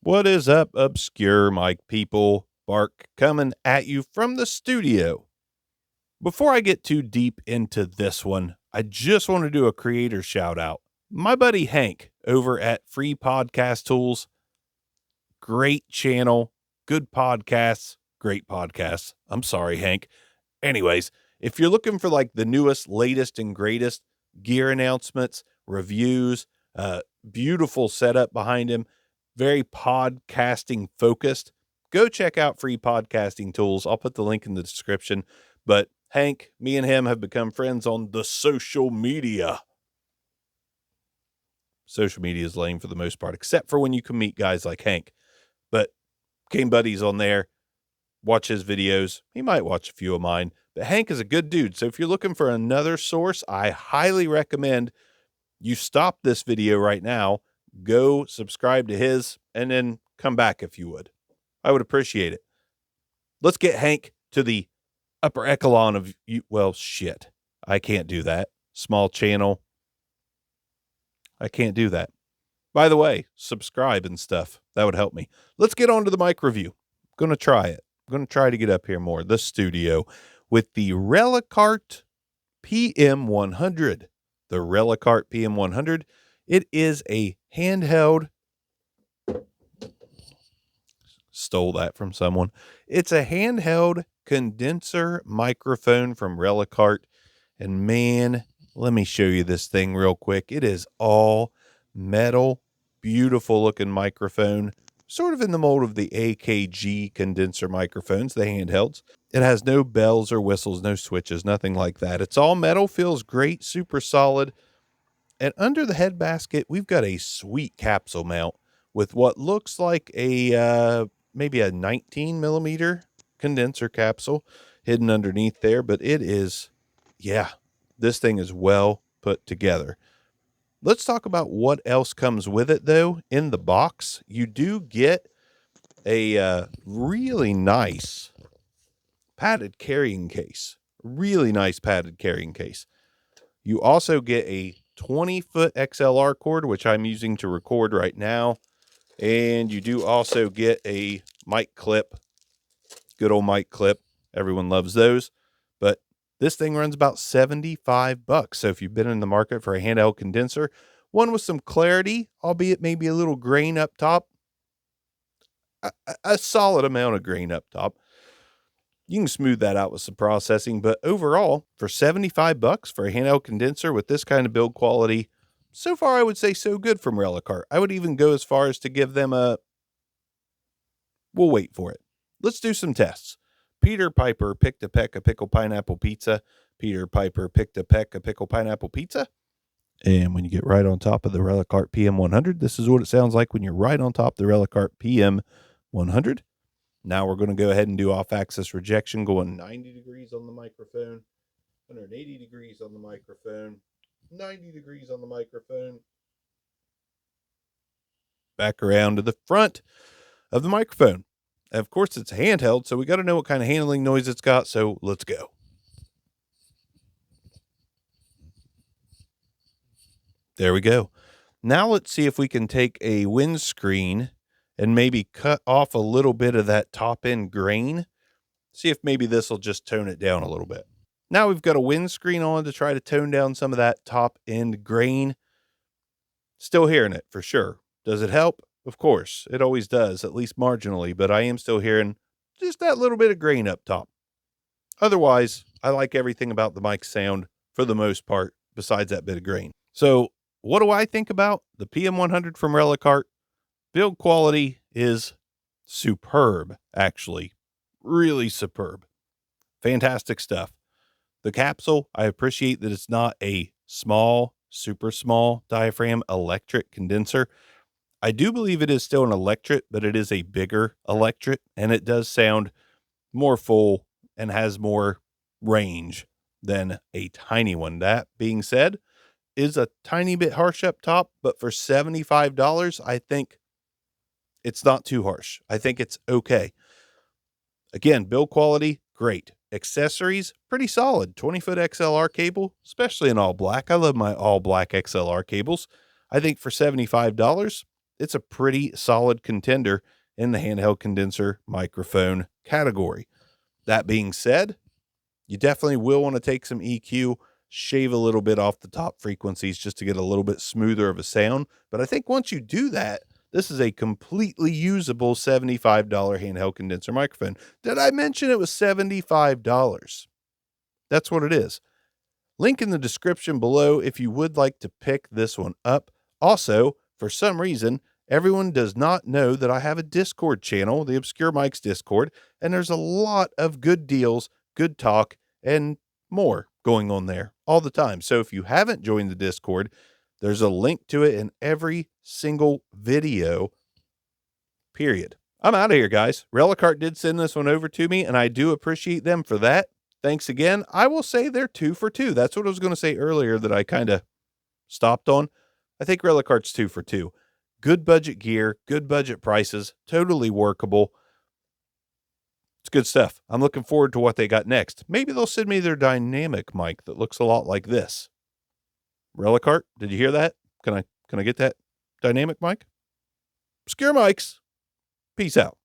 What is up, obscure mic people? Bark coming at you from the studio. Before I get too deep into this one, I just want to do a creator shout out. My buddy Hank over at Free Podcast Tools, great channel, good podcasts, great podcasts. I'm sorry, Hank. Anyways, if you're looking for like the newest, latest, and greatest gear announcements, reviews, beautiful setup behind him, very podcasting focused, go check out Free Podcasting Tools. I'll put the link in the description. But Hank, me and him have become friends on the social media. Social media is lame for the most part, except for when you can meet guys like Hank. But became buddies on there. Watch his videos. He might watch a few of mine. But Hank is a good dude. So if you're looking for another source, I highly recommend you stop this video right now, go subscribe to his, and then come back if you would. I would appreciate it. Let's get Hank to the upper echelon of you. Well, shit. I can't do that. Small channel. I can't do that. By the way, subscribe and stuff. That would help me. Let's get on to the mic review. I'm going to try it. I'm going to try to get up here more. The studio with the Relacart PM100. The Relacart PM100. It is a handheld. Stole that from someone. It's a handheld condenser microphone from Relacart. And man, let me show you this thing real quick. It is all metal, beautiful looking microphone. Sort of in the mold of the AKG condenser microphones, the handhelds. It has no bells or whistles, no switches, nothing like that. It's all metal, feels great, super solid. And under the head basket, we've got a sweet capsule mount with what looks like a maybe a 19 millimeter condenser capsule hidden underneath there. But it is, yeah, this thing is well put together. Let's talk about what else comes with it, though. In the box, you do get a really nice padded carrying case. Really nice padded carrying case. You also get a 20-foot XLR cord, which I'm using to record right now. And you do also get a mic clip. Good old mic clip. Everyone loves those. But this thing runs about $75. So if you've been in the market for a handheld condenser, one with some clarity, albeit maybe a little grain up top, a solid amount of grain up top, you can smooth that out with some processing. But overall, for $75 for a handheld condenser with this kind of build quality, so far I would say so good from Relacart. I would even go as far as to give them a, we'll wait for it. Let's do some tests. Peter Piper picked a peck of pickle pineapple pizza. Peter Piper picked a peck of pickle pineapple pizza. And when you get right on top of the Relacart PM100, this is what it sounds like when you're right on top of the Relacart PM100. Now we're going to go ahead and do off-axis rejection, going 90 degrees on the microphone, 180 degrees on the microphone, 90 degrees on the microphone, back around to the front of the microphone. And of course, it's a handheld, so we got to know what kind of handling noise it's got, so let's go. There we go. Now let's see if we can take a windscreen and maybe cut off a little bit of that top end grain. See if maybe this will just tone it down a little bit. Now we've got a windscreen on to try to tone down some of that top end grain. Still hearing it for sure. Does it help? Of course, it always does, at least marginally, but I am still hearing just that little bit of grain up top. Otherwise, I like everything about the mic sound for the most part, besides that bit of grain. So what do I think about the PM100 from Relacart? Build quality is superb, actually. Really superb. Fantastic stuff. The capsule, I appreciate that it's not a small, super small diaphragm electric condenser. I do believe it is still an electret, but it is a bigger electret, and it does sound more full and has more range than a tiny one. That being said, is a tiny bit harsh up top, but for $75, I think it's not too harsh. I think it's okay. Again, build quality, great. Accessories, pretty solid. 20-foot XLR cable, especially in all black. I love my all black XLR cables. I think for $75, it's a pretty solid contender in the handheld condenser microphone category. That being said, you definitely will want to take some EQ, shave a little bit off the top frequencies just to get a little bit smoother of a sound. But I think once you do that, this is a completely usable $75 handheld condenser microphone. Did I mention it was $75? That's what it is. Link in the description below if you would like to pick this one up. Also, for some reason, everyone does not know that I have a Discord channel, the Obscure Mics Discord, and there's a lot of good deals, good talk, and more going on there all the time. So if you haven't joined the Discord, there's a link to it in every single video, period. I'm out of here, guys. Relacart did send this one over to me, and I do appreciate them for that. Thanks again. I will say they're 2 for 2. That's what I was going to say earlier that I kind of stopped on. I think Relacart's 2 for 2. Good budget gear, good budget prices, totally workable. It's good stuff. I'm looking forward to what they got next. Maybe they'll send me their dynamic mic that looks a lot like this. Relacart, did you hear that? Can I get that dynamic mic? Obscure Mics. Peace out.